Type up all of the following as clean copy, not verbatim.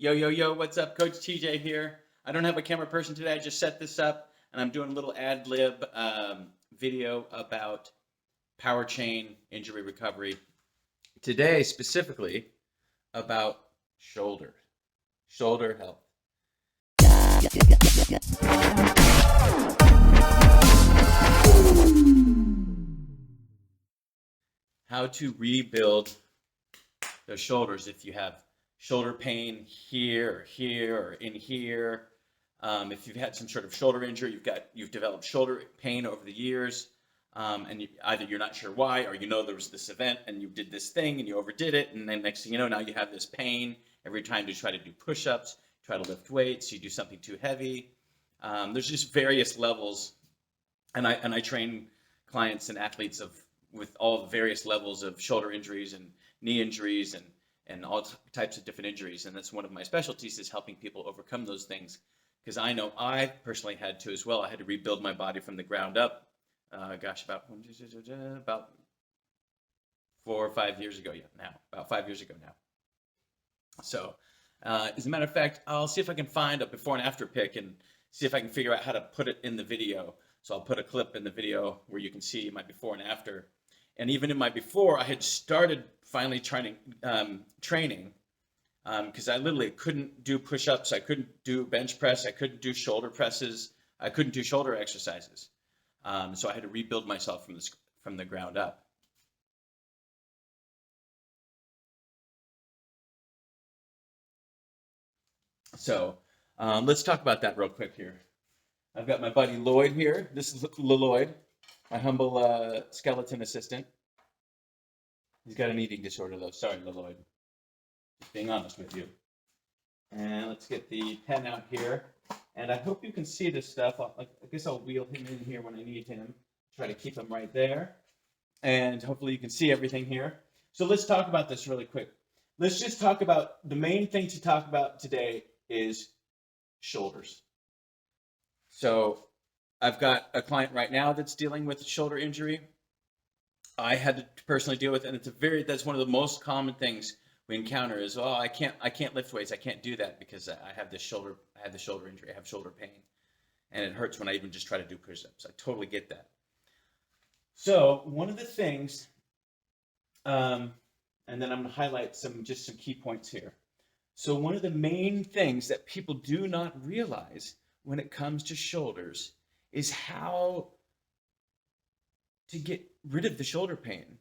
Yo, yo, yo, what's up? Coach TJ here. I don't have a camera person today. I just set this up and I'm doing a little ad lib video about power chain injury recovery. Today, specifically about shoulder health. How to rebuild the shoulders if you have shoulder pain here or in here. If you've had some sort of shoulder injury, you've developed shoulder pain over the years, and either you're not sure why, or there was this event and you did this thing and you overdid it, and then next thing you know, now you have this pain every time you try to do push-ups, try to lift weights, you do something too heavy. There's just various levels, and I train clients and athletes with all the various levels of shoulder injuries and knee injuries and all types of different injuries. And that's one of my specialties, is helping people overcome those things. Because I know I personally had to as well. I had to rebuild my body from the ground up. About 4 or 5 years ago. About 5 years ago now. So as a matter of fact, I'll see if I can find a before and after pic and see if I can figure out how to put it in the video. So I'll put a clip in the video where you can see my before and after. And even in my before, I had started finally training because I literally couldn't do push-ups, I couldn't do bench press, I couldn't do shoulder presses, I couldn't do shoulder exercises. So I had to rebuild myself from the ground up. So let's talk about that real quick here. I've got my buddy Lloyd here. This is Lloyd, my humble skeleton assistant. He's got an eating disorder, though. Sorry, Lloyd. Just being honest with you. And let's get the pen out here. And I hope you can see this stuff. I guess I'll wheel him in here when I need him. Try to keep him right there. And hopefully you can see everything here. So let's talk about this really quick. Let's just talk about, the main thing to talk about today is shoulders. So I've got a client right now that's dealing with shoulder injury. I had to personally deal with it, and that's one of the most common things we encounter is, oh, I can't lift weights, I can't do that because I have the shoulder injury, I have shoulder pain, and it hurts when I even just try to do push-ups. I totally get that. So one of the things, and then I'm going to highlight some key points here. So one of the main things that people do not realize when it comes to shoulders is how to get rid of the shoulder pain.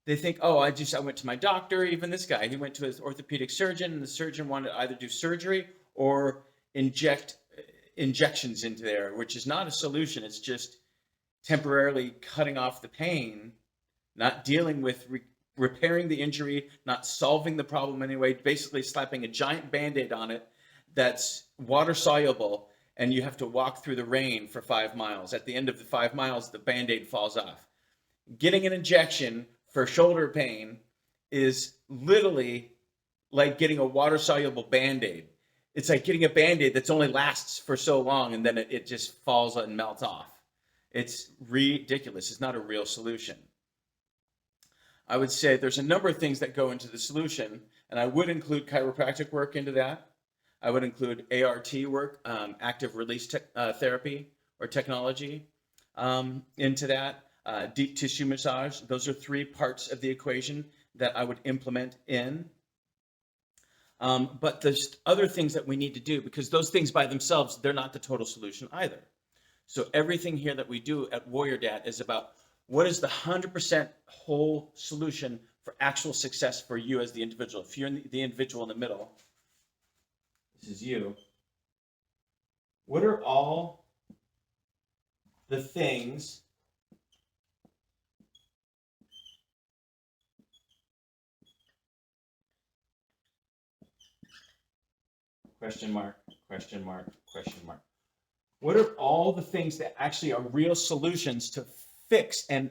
They think, oh, I went to my doctor. Even this guy, he went to his orthopedic surgeon, and the surgeon wanted to either do surgery or injections into there, which is not a solution. It's just temporarily cutting off the pain, not dealing with repairing the injury, not solving the problem anyway, basically slapping a giant Band-Aid on it that's water soluble, and you have to walk through the rain for 5 miles. At the end of the 5 miles, the Band-Aid falls off. Getting an injection for shoulder pain is literally like getting a water-soluble Band-Aid. It's like getting a Band-Aid that's only lasts for so long, and then it just falls and melts off. It's ridiculous. It's not a real solution. I would say there's a number of things that go into the solution, and I would include chiropractic work into that. I would include ART work, active release therapy or technology into that. Deep tissue massage. Those are 3 parts of the equation that I would implement in. But there's other things that we need to do, because those things by themselves, they're not the total solution either. So everything here that we do at Warrior Dad is about what is the 100% whole solution for actual success for you as the individual. If you're the individual in the middle, this is you. What are all the things question mark, question mark, question mark. What are all the things that actually are real solutions to fix and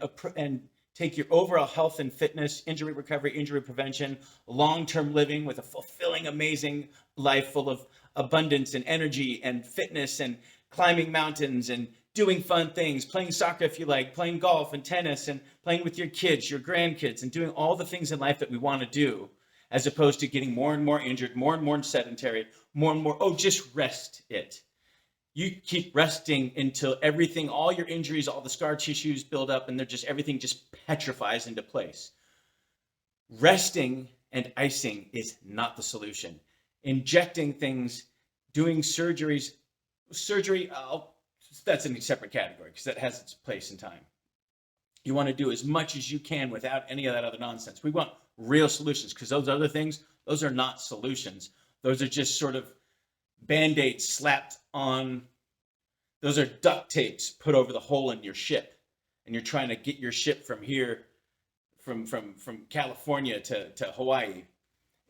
take your overall health and fitness, injury recovery, injury prevention, long-term living with a fulfilling, amazing life full of abundance and energy and fitness and climbing mountains and doing fun things, playing soccer if you like, playing golf and tennis and playing with your kids, your grandkids, and doing all the things in life that we want to do. as opposed to getting more and more injured, more and more sedentary, more and more, oh, just rest it. You keep resting until everything, all your injuries, all the scar tissues build up, and everything just petrifies into place. Resting and icing is not the solution. Injecting things, doing surgery, that's in a separate category because that has its place in time. You want to do as much as you can without any of that other nonsense. We want real solutions because those other things, those are not solutions. Those are just sort of Band-Aids slapped on. Those are duct tapes put over the hole in your ship. And you're trying to get your ship from here, from California to Hawaii.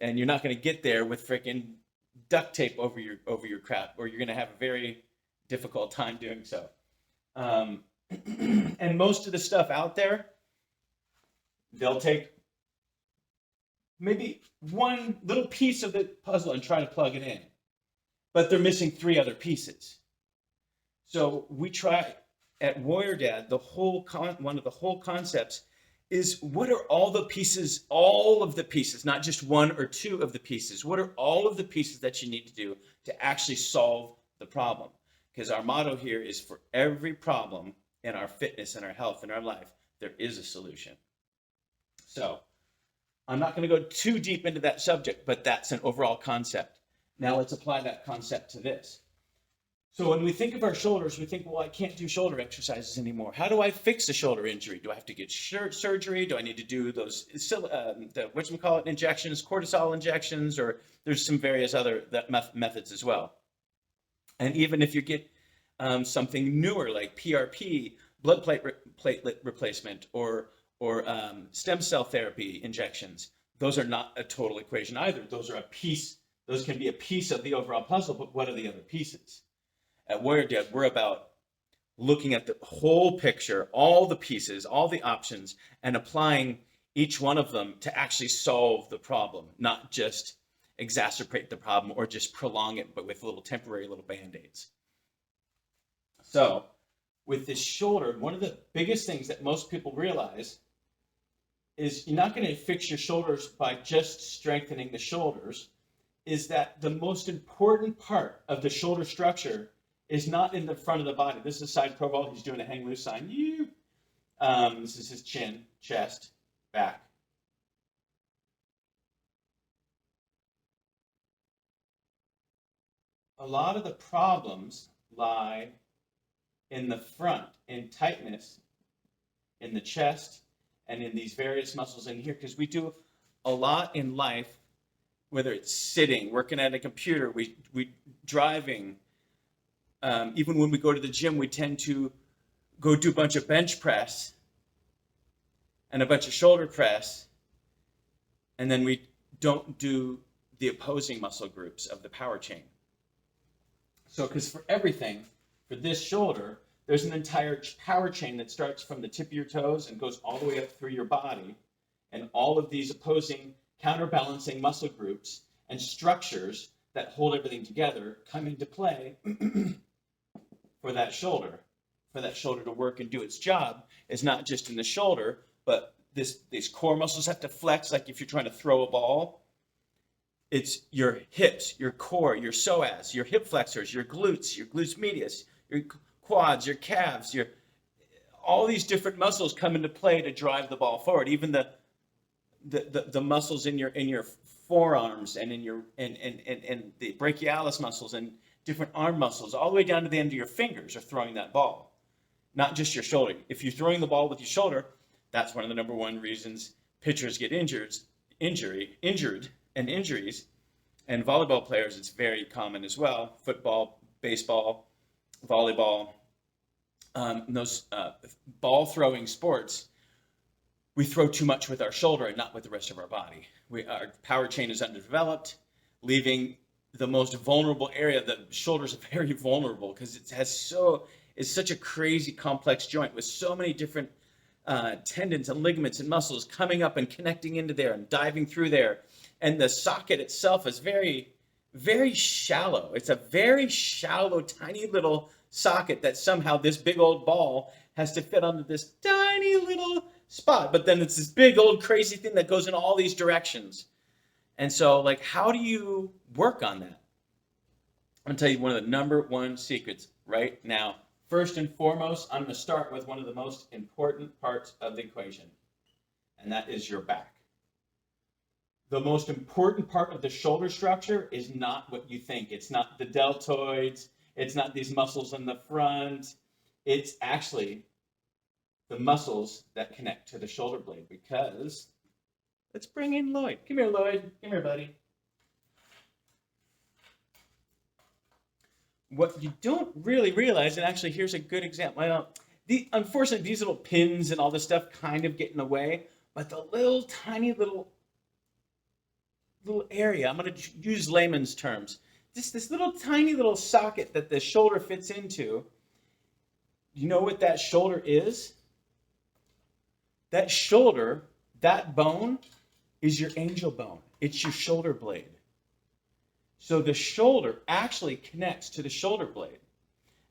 And you're not going to get there with freaking duct tape over your crap, or you're going to have a very difficult time doing so. And most of the stuff out there, they'll take maybe one little piece of the puzzle and try to plug it in, but they're missing 3 other pieces. So we try at Warrior Dad, one of the whole concepts is, what are all of the pieces, not just 1 or 2 of the pieces. What are all of the pieces that you need to do to actually solve the problem? Because our motto here is, for every problem in our fitness and our health and our life, there is a solution. So I'm not going to go too deep into that subject, but that's an overall concept. Now let's apply that concept to this. So when we think of our shoulders, we think, well, I can't do shoulder exercises anymore. How do I fix a shoulder injury? Do I have to get surgery? Do I need to do those, injections, cortisol injections, or there's some various other methods as well. And even if you get something newer like PRP, blood platelet replacement, or stem cell therapy injections, those are not a total equation either. Those are a piece. Those can be a piece of the overall puzzle, but what are the other pieces? At Warrior Dad, we're about looking at the whole picture, all the pieces, all the options, and applying each one of them to actually solve the problem, not just exacerbate the problem or just prolong it, but with temporary little Band-Aids. So with this shoulder, one of the biggest things that most people realize is you're not going to fix your shoulders by just strengthening the shoulders, is that the most important part of the shoulder structure is not in the front of the body. This is side profile. He's doing a hang loose sign. This is his chin, chest, back. A lot of the problems lie in the front, in tightness, in the chest, and in these various muscles in here, because we do a lot in life, whether it's sitting, working at a computer, we driving. Even when we go to the gym, we tend to go do a bunch of bench press and a bunch of shoulder press, and then we don't do the opposing muscle groups of the power chain. So, because for everything, for this shoulder, there's an entire power chain that starts from the tip of your toes and goes all the way up through your body, and all of these opposing, counterbalancing muscle groups and structures that hold everything together come into play for that shoulder to work and do its job. Is not just in the shoulder, but these core muscles have to flex. Like if you're trying to throw a ball, it's your hips, your core, your psoas, your hip flexors, your glutes medius, your quads, your calves, all these different muscles come into play to drive the ball forward. Even the muscles in your forearms and in the brachialis muscles and different arm muscles, all the way down to the end of your fingers, are throwing that ball, not just your shoulder. If you're throwing the ball with your shoulder, that's one of the number one reasons pitchers get injured, and injuries. And volleyball players, it's very common as well. Football, baseball, volleyball, those ball throwing sports, we throw too much with our shoulder and not with the rest of our body. Our power chain is underdeveloped, leaving the most vulnerable area. The shoulders are very vulnerable because it's such a crazy complex joint with so many different tendons and ligaments and muscles coming up and connecting into there and diving through there. And the socket itself is very, very shallow. It's a very shallow, tiny little socket that somehow this big old ball has to fit onto this tiny little spot. But then it's this big old crazy thing that goes in all these directions. And so, like, how do you work on that? I'm going to tell you one of the number one secrets right now. First and foremost, I'm going to start with one of the most important parts of the equation, and that is your back. The most important part of the shoulder structure is not what you think. It's not the deltoids. It's not these muscles in the front. It's actually the muscles that connect to the shoulder blade. Because let's bring in Lloyd. Come here, Lloyd. Come here, buddy. What you don't really realize, and actually here's a good example. Unfortunately, these little pins and all this stuff kind of get in the way, but the little tiny little area, I'm going to use layman's terms, this little tiny little socket that the shoulder fits into, you know what that shoulder is? That shoulder, that bone, is your angel bone. It's your shoulder blade. So the shoulder actually connects to the shoulder blade.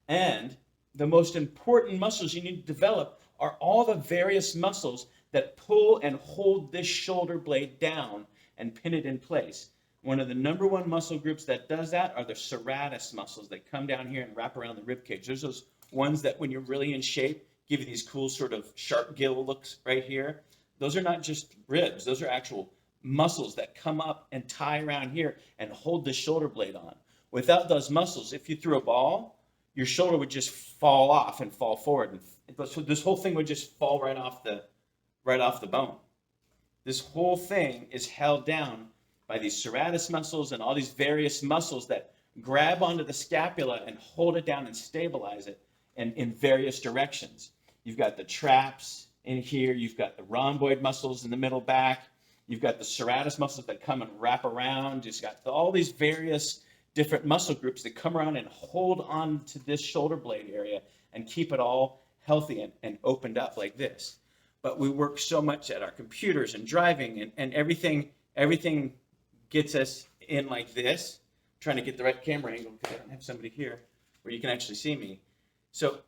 And the most important muscles you need to develop are all the various muscles that pull and hold this shoulder blade down and pin it in place. One of the number one muscle groups that does that are the serratus muscles that come down here and wrap around the rib cage. There's those ones that when you're really in shape, give you these cool sort of sharp gill looks right here. Those are not just ribs. Those are actual muscles that come up and tie around here and hold the shoulder blade on. Without those muscles, if you threw a ball, your shoulder would just fall off and fall forward. And so this whole thing would just fall right off the bone. This whole thing is held down by these serratus muscles and all these various muscles that grab onto the scapula and hold it down and stabilize it in various directions. You've got the traps in here. You've got the rhomboid muscles in the middle back. You've got the serratus muscles that come and wrap around. You've got all these various different muscle groups that come around and hold on to this shoulder blade area and keep it all healthy and opened up like this. But we work so much at our computers and driving and everything gets us in like this. I'm trying to get the right camera angle because I don't have somebody here where you can actually see me. So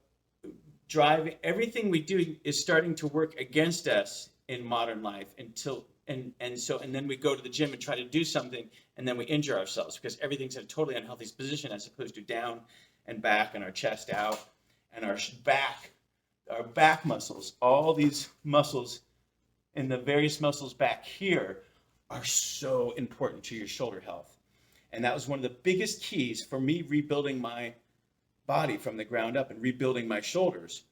driving, everything we do is starting to work against us in modern life and then we go to the gym and try to do something and then we injure ourselves because everything's in a totally unhealthy position as opposed to down and back and our chest out and our back muscles, all these muscles and the various muscles back here are so important to your shoulder health. And that was one of the biggest keys for me rebuilding my body from the ground up and rebuilding my shoulders.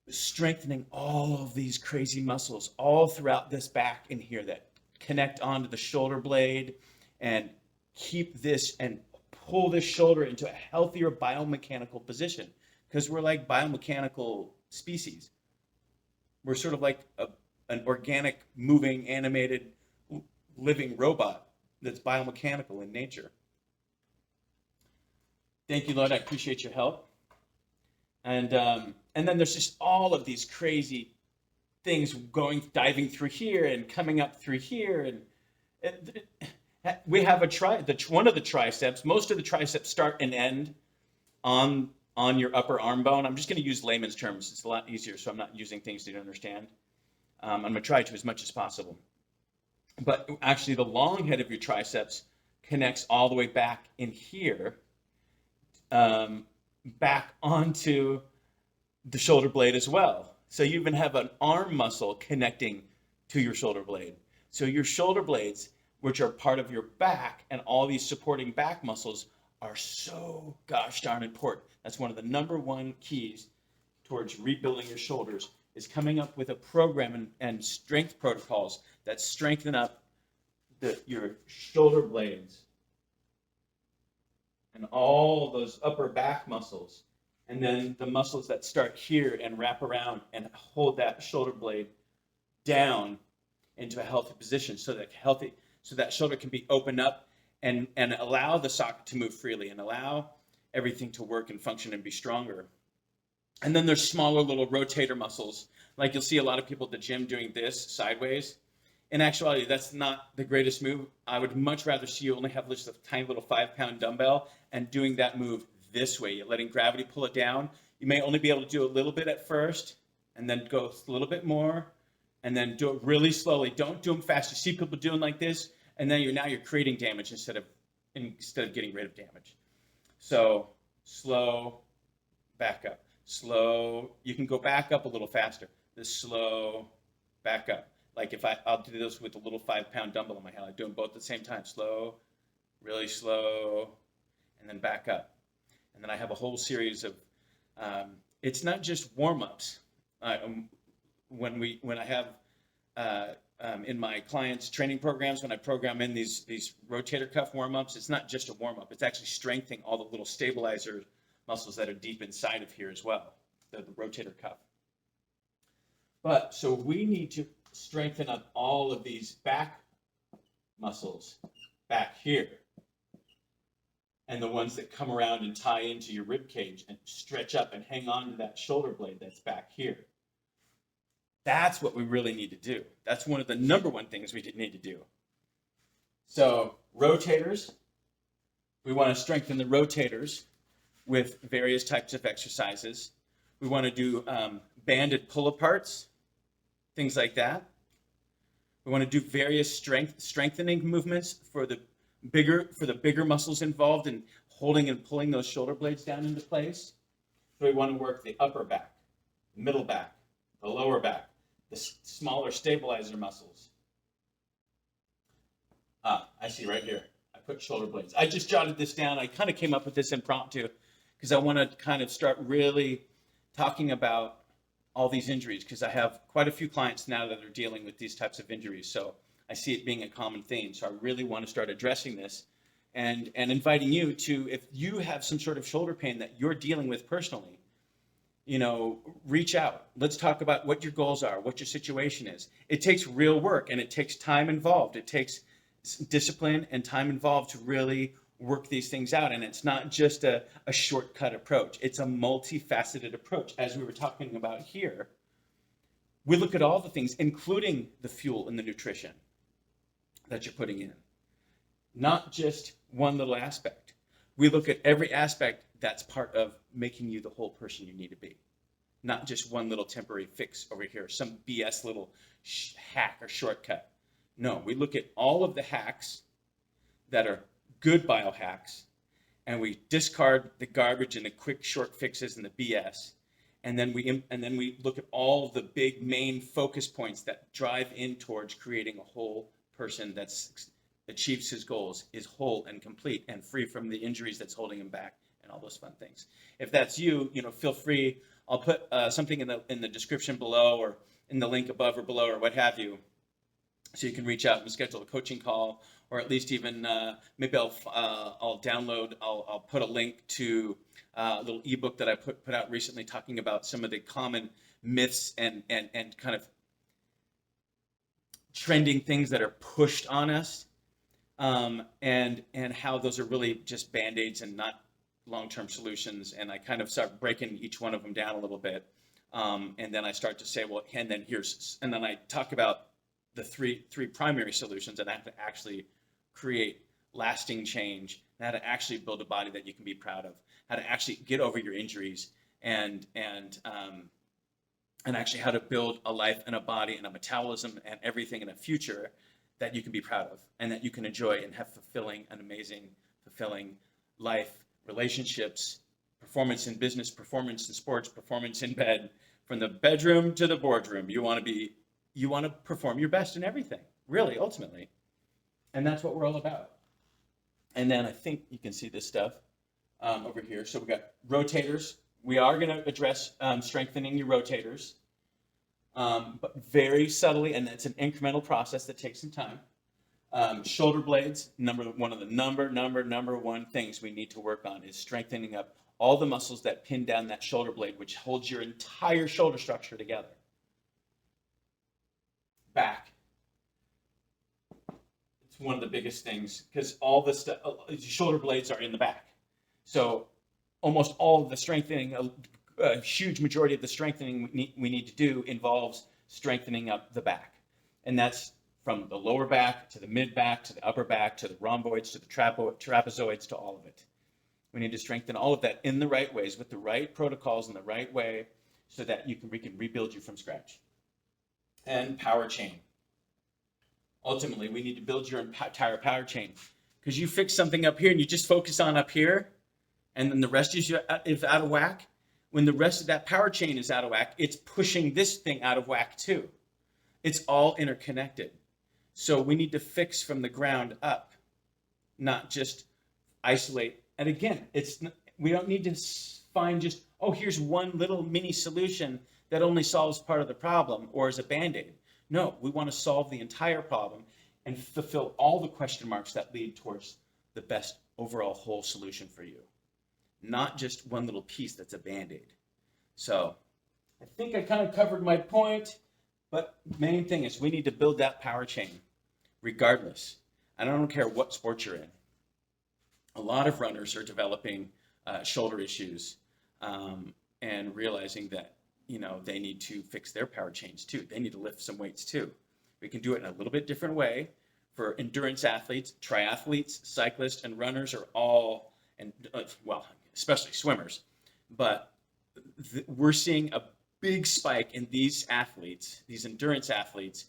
Strengthening all of these crazy muscles all throughout this back in here that connect onto the shoulder blade and keep this and pull this shoulder into a healthier biomechanical position. Because we're like biomechanical species. We're sort of like an organic, moving, animated, living robot that's biomechanical in nature. Thank you, Lord. I appreciate your help. And then there's just all of these crazy things diving through here and coming up through here. And we have one of the triceps. Most of the triceps start and end on your upper arm bone. I'm just going to use layman's terms. It's a lot easier, so I'm not using things you don't understand. I'm going to try to as much as possible. But actually, the long head of your triceps connects all the way back in here, back onto the shoulder blade as well. So you even have an arm muscle connecting to your shoulder blade. So your shoulder blades, which are part of your back, and all these supporting back muscles are so gosh darn important. That's one of the number one keys towards rebuilding your shoulders is coming up with a program and strength protocols that strengthen up your shoulder blades and all those upper back muscles. And then the muscles that start here and wrap around and hold that shoulder blade down into a healthy position so that shoulder can be opened up and allow the socket to move freely and allow everything to work and function and be stronger. And then there's smaller little rotator muscles. Like you'll see a lot of people at the gym doing this sideways. In actuality, that's not the greatest move. I would much rather see you only have just a tiny little 5-pound dumbbell and doing that move this way. You're letting gravity pull it down. You may only be able to do a little bit at first and then go a little bit more and then do it really slowly. Don't do them fast. You see people doing like this, and then you're creating damage instead of getting rid of damage. So slow, back up. Slow. You can go back up a little faster. The slow, back up. Like if I'll do this with a little 5-pound dumbbell in my hand. I do them both at the same time. Slow, really slow, and then back up. And then I have a whole series of. It's not just warm-ups. When I have in my clients' training programs, when I program in these rotator cuff warm-ups, it's not just a warm-up. It's actually strengthening all the little stabilizer muscles that are deep inside of here as well, the rotator cuff. But so we need to strengthen up all of these back muscles back here, and the ones that come around and tie into your rib cage and stretch up and hang on to that shoulder blade that's back here. That's what we really need to do. That's one of the number one things we need to do. So rotators, we want to strengthen the rotators with various types of exercises. We want to do banded pull-aparts, things like that. We want to do various strengthening movements for the bigger muscles involved in holding and pulling those shoulder blades down into place. So we want to work the upper back, middle back, the lower back, the smaller stabilizer muscles. I see right here. I put shoulder blades. I just jotted this down. I kind of came up with this impromptu because I want to kind of start really talking about all these injuries, because I have quite a few clients now that are dealing with these types of injuries. So I see it being a common theme. So I really want to start addressing this and inviting you to, if you have some sort of shoulder pain that you're dealing with personally, reach out. Let's talk about what your goals are, what your situation is. It takes real work and it takes time involved. It takes discipline and time involved to really work these things out. And it's not just a shortcut approach. It's a multifaceted approach. As we were talking about here, we look at all the things, including the fuel and the nutrition that you're putting in, not just one little aspect. We look at every aspect that's part of making you the whole person you need to be, not just one little temporary fix over here, some BS little hack or shortcut. No, we look at all of the hacks that are good biohacks, and we discard the garbage and the quick short fixes and the BS, and then we look at all of the big main focus points that drive in towards creating a whole person that achieves his goals, is whole and complete and free from the injuries that's holding him back and all those fun things. If that's you, feel free. I'll put something in the description below or in the link above or below or what have you, so you can reach out and schedule a coaching call, or at least even maybe I'll download. I'll put a link to a little ebook that I put out recently talking about some of the common myths and kind of trending things that are pushed on us, and how those are really just Band-Aids and not long-term solutions. And I kind of start breaking each one of them down a little bit, and then I start to say, well, and then I talk about the three primary solutions, and how to actually create lasting change, and how to actually build a body that you can be proud of, how to actually get over your injuries, and actually how to build a life and a body and a metabolism and everything in a future that you can be proud of and that you can enjoy and have fulfilling life, relationships, performance in business, performance in sports, performance in bed, from the bedroom to the boardroom. You want to perform your best in everything, really, ultimately. And that's what we're all about. And then I think you can see this stuff over here. So we got rotators. We are going to address strengthening your rotators, but very subtly, and it's an incremental process that takes some time. Shoulder blades, one of the number one things we need to work on is strengthening up all the muscles that pin down that shoulder blade, which holds your entire shoulder structure together. Back. It's one of the biggest things, because all the stuff, shoulder blades are in the back. So almost all of the strengthening, a huge majority of the strengthening we need to do involves strengthening up the back. And that's from the lower back to the mid back to the upper back to the rhomboids to the trapezoids to all of it. We need to strengthen all of that in the right ways with the right protocols in the right way, so that we can rebuild you from scratch. and power chain. Ultimately, we need to build your entire power chain, because you fix something up here and you just focus on up here, and then the rest is out of whack. When the rest of that power chain is out of whack, it's pushing this thing out of whack too. It's all interconnected. So we need to fix from the ground up, not just isolate. And again, we don't need to find just, oh, here's one little mini solution that only solves part of the problem or is a Band-Aid. No, we want to solve the entire problem and fulfill all the question marks that lead towards the best overall whole solution for you. Not just one little piece that's a Band-Aid. So I think I kind of covered my point, but main thing is we need to build that power chain regardless. And I don't care what sport you're in. A lot of runners are developing shoulder issues and realizing that, they need to fix their power chains too. They need to lift some weights too. We can do it in a little bit different way. For endurance athletes, triathletes, cyclists, and runners are all, and especially swimmers. But we're seeing a big spike in these athletes, these endurance athletes,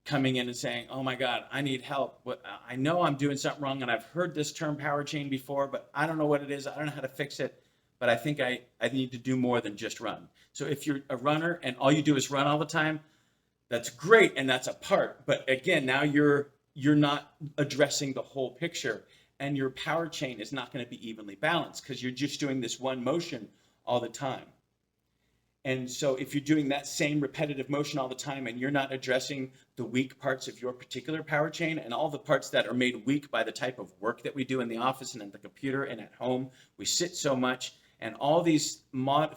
coming in and saying, oh my God, I need help. I know I'm doing something wrong, and I've heard this term power chain before, but I don't know what it is. I don't know how to fix it, but I think I need to do more than just run. So if you're a runner and all you do is run all the time, that's great, and that's a part. But again, now you're not addressing the whole picture, and your power chain is not going to be evenly balanced because you're just doing this one motion all the time. And so if you're doing that same repetitive motion all the time and you're not addressing the weak parts of your particular power chain and all the parts that are made weak by the type of work that we do in the office and at the computer and at home, we sit so much, and all these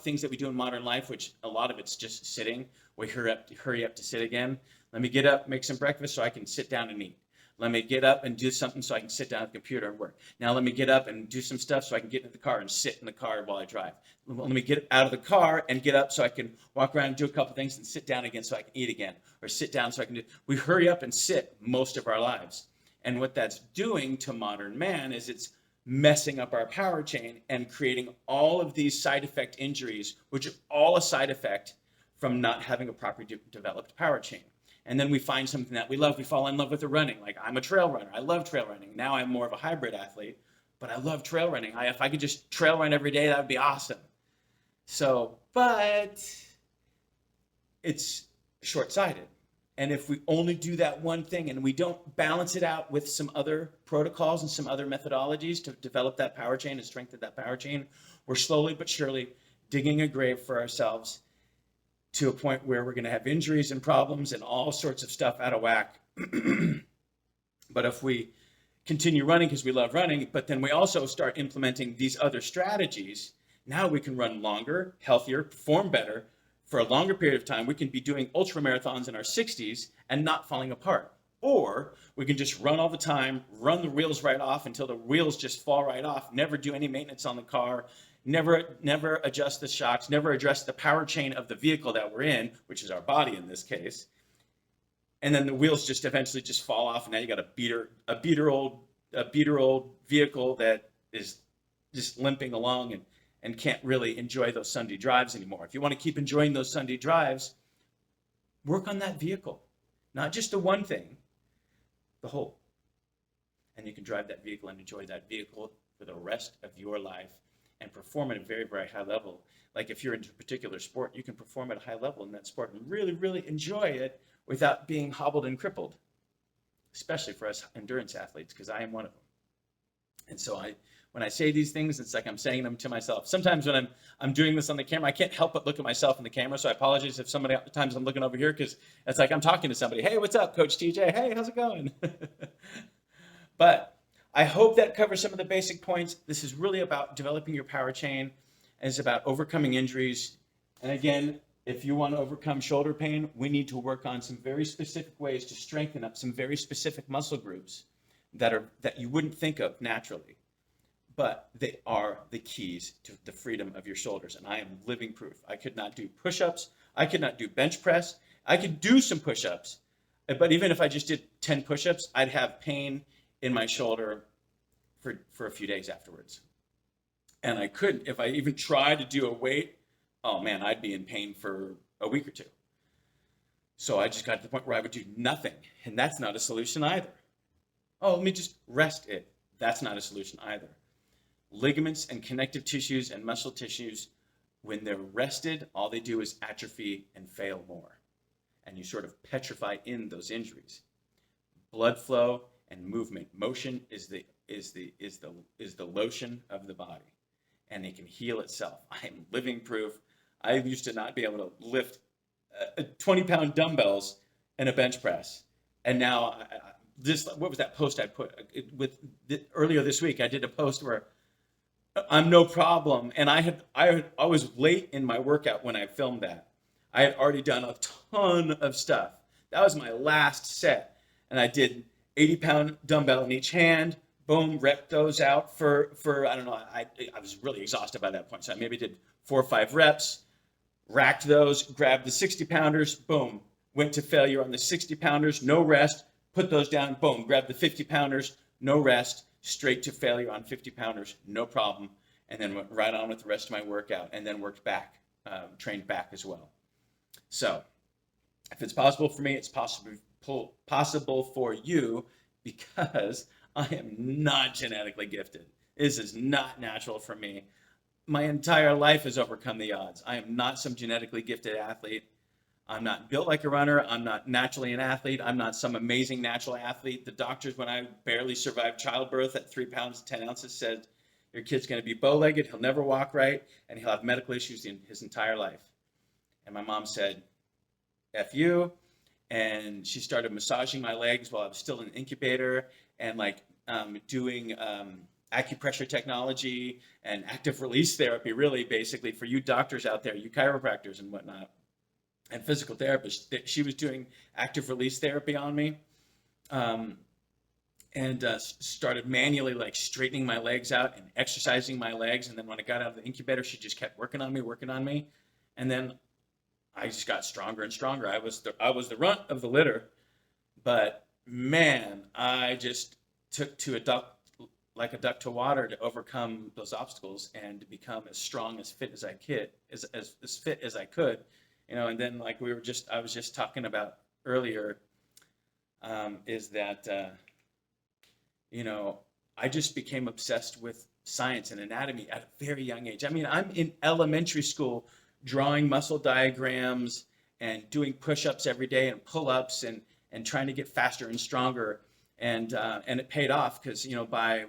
things that we do in modern life, which a lot of it's just sitting, we hurry up to sit again. Let me get up, make some breakfast so I can sit down and eat. Let me get up and do something so I can sit down at the computer and work. Now let me get up and do some stuff so I can get into the car and sit in the car while I drive. Let me get out of the car and get up so I can walk around and do a couple things and sit down again so I can eat again. Or sit down so I can do. We hurry up and sit most of our lives. And what that's doing to modern man is it's messing up our power chain and creating all of these side effect injuries, which are all a side effect from not having a properly developed power chain. And then we find something that we love. We fall in love with the running. Like, I'm a trail runner. I love trail running. Now I'm more of a hybrid athlete, but I love trail running. If I could just trail run every day, that would be awesome. So, but it's short-sighted. And if we only do that one thing and we don't balance it out with some other protocols and some other methodologies to develop that power chain and strengthen that power chain, we're slowly but surely digging a grave for ourselves to a point where we're going to have injuries and problems and all sorts of stuff out of whack. But if we continue running because we love running, but then we also start implementing these other strategies, now we can run longer, healthier, perform better for a longer period of time. We can be doing ultra marathons in our 60s and not falling apart. Or we can just run all the time, run the wheels right off until the wheels just fall right off, never do any maintenance on the car, never adjust the shocks, never address the power chain of the vehicle that we're in, which is our body in this case. And then the wheels just eventually just fall off, and now you got a beater old vehicle that is just limping along and can't really enjoy those Sunday drives anymore. If you want to keep enjoying those Sunday drives, work on that vehicle, not just the one thing, the whole. And you can drive that vehicle and enjoy that vehicle for the rest of your life and perform at a very, very high level. Like if you're into a particular sport, you can perform at a high level in that sport and really, really enjoy it without being hobbled and crippled, especially for us endurance athletes, because I am one of them. And so when I say these things, it's like I'm saying them to myself. Sometimes when I'm doing this on the camera, I can't help but look at myself in the camera, so I apologize if times I'm looking over here, because it's like I'm talking to somebody. Hey, what's up, Coach TJ? Hey, how's it going? But I hope that covers some of the basic points. This is really about developing your power chain, and it's about overcoming injuries. And again, if you want to overcome shoulder pain, we need to work on some very specific ways to strengthen up some very specific muscle groups that you wouldn't think of naturally. But they are the keys to the freedom of your shoulders. And I am living proof. I could not do push-ups. I could not do bench press. I could do some push-ups. But even if I just did 10 push-ups, I'd have pain in my shoulder for a few days afterwards. And I couldn't, if I even tried to do a weight, oh man, I'd be in pain for a week or two. So I just got to the point where I would do nothing, and that's not a solution either. Oh, let me just rest it. That's not a solution either. Ligaments and connective tissues and muscle tissues, when they're rested, all they do is atrophy and fail more. And you sort of petrify in those injuries. Blood flow and movement. Motion is the lotion of the body, and it can heal itself. I am living proof. I used to not be able to lift 20-pound dumbbells in a bench press, and now what was that post I put earlier this week? I did a post where I'm no problem, and I was late in my workout when I filmed that. I had already done a ton of stuff. That was my last set, and I did 80-pound dumbbell in each hand. Boom, rep those out for I don't know. I was really exhausted by that point, so I maybe did 4 or 5 reps. Racked those, grabbed the 60-pounders. Boom, went to failure on the 60-pounders. No rest. Put those down. Boom, grabbed the 50-pounders. No rest. Straight to failure on 50-pounders. No problem. And then went right on with the rest of my workout, and then worked back, trained back as well. So, if it's possible for me, it's possible for you, because I am not genetically gifted. This is not natural for me. My entire life has overcome the odds. I am not some genetically gifted athlete. I'm not built like a runner. I'm not naturally an athlete. I'm not some amazing natural athlete. The doctors, when I barely survived childbirth at 3 pounds 10 ounces, said, your kid's going to be bow-legged, he'll never walk right, and he'll have medical issues in his entire life. And my mom said, F you. And she started massaging my legs while I was still in an incubator, and doing acupressure technology and active release therapy, really, basically, for you doctors out there, you chiropractors and whatnot, and physical therapists. She was doing active release therapy on me, and started manually straightening my legs out and exercising my legs. And then when I got out of the incubator, she just kept working on me. And then I just got stronger and stronger. I was the runt of the litter, but man, I just took to a duck, like a duck to water, to overcome those obstacles and to become as strong, as fit as I could, as fit as I could, And then I was just talking about earlier, is that I just became obsessed with science and anatomy at a very young age. I mean, I'm in elementary school drawing muscle diagrams and doing push-ups every day and pull-ups and trying to get faster and stronger. And it paid off, because, by,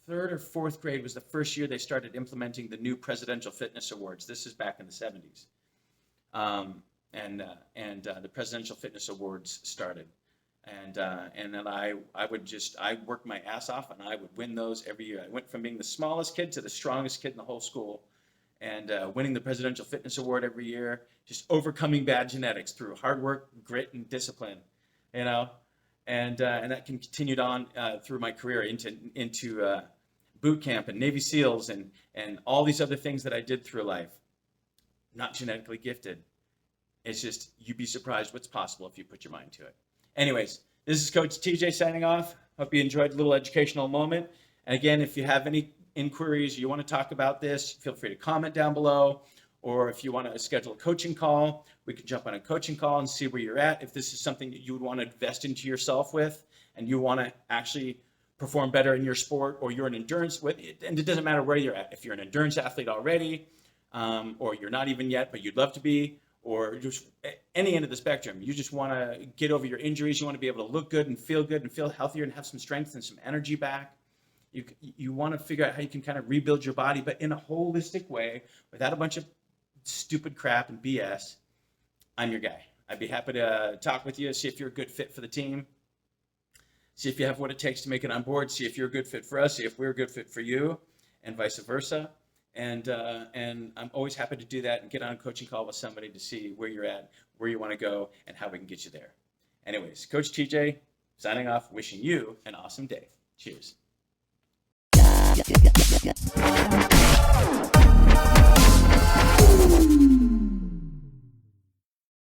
3rd or 4th grade was the first year they started implementing the new Presidential Fitness Awards. This is back in the 70s. The Presidential Fitness Awards started. And then I worked my ass off, and I would win those every year. I went from being the smallest kid to the strongest kid in the whole school, and winning the Presidential Fitness Award every year, just overcoming bad genetics through hard work, grit, and discipline, and that continued on through my career into boot camp and Navy SEALs and all these other things that I did through life. Not genetically gifted. It's just, you'd be surprised what's possible if you put your mind to it. Anyways, this is Coach TJ signing off. Hope you enjoyed a little educational moment. And again, if you have any inquiries, you want to talk about this, feel free to comment down below. Or if you want to schedule a coaching call, we can jump on a coaching call and see where you're at. If this is something that you would want to invest into yourself with, and you want to actually perform better in your sport, or you're an endurance with, and it doesn't matter where you're at. If you're an endurance athlete already, or you're not even yet, but you'd love to be, or just any end of the spectrum, you just want to get over your injuries, you want to be able to look good and feel healthier and have some strength and some energy back. You want to figure out how you can kind of rebuild your body, but in a holistic way, without a bunch of stupid crap and BS. I'm your guy. I'd be happy to talk with you, see if you're a good fit for the team, see if you have what it takes to make it on board, see if you're a good fit for us, see if we're a good fit for you, and vice versa. And I'm always happy to do that and get on a coaching call with somebody to see where you're at, where you want to go, and how we can get you there. Anyways, Coach TJ signing off, wishing you an awesome day. Cheers.